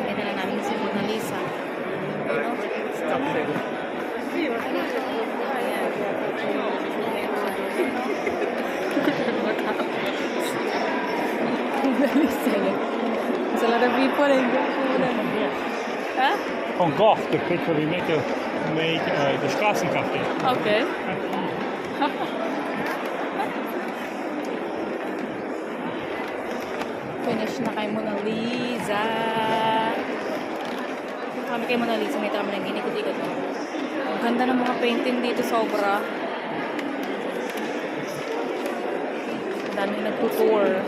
Kita na namin si Mona Lisa. There's a lot of people in there. Huh? Van Gogh, the picture we make the Straßencafé. Okay. Finish na kay Mona Lisa. Kami kay Mona Lisa, may tama na ginikot-ikot. Ang ganda ng mga painting dito, sobra. Ang dami nagtutour.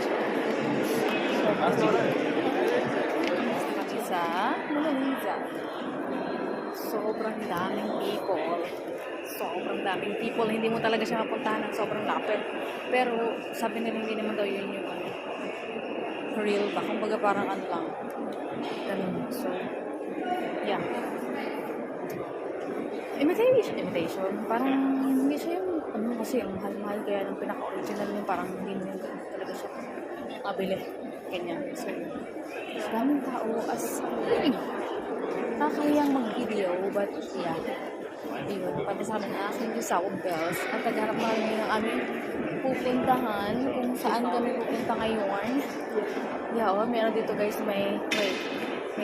Sa Mona Lisa. Sobrang daming people. Sobrang daming people. Hindi mo talaga siya mapuntahan ng sobrang lapit. Pero sabi nila hindi naman daw yun yung real ba? Kumbaga parang ano lang. Ganun. So, yeah. Imitation. Parang hindi siya yung ano kasi ang mahal-mahal kaya ng pinaka-original yung parang hindi mo yung ganun talaga siya mabili. Ganyan. So, daming tao as nakakayang mag-video but yeah. Yun. Pati sa amin na aking yung sound bells. At nagharap namin yung aming pupuntahan kung saan kami pupunta ngayon. Yeah, oh, meron dito guys may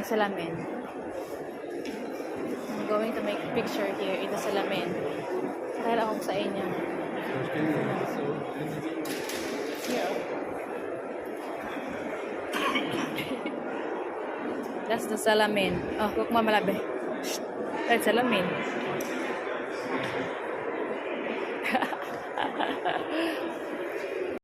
salamin. I'm going to make a picture here in the salamin. Dahil ako sa inyo. Here. That's the salamin. Oh, kuk mamalabi. That's salamin.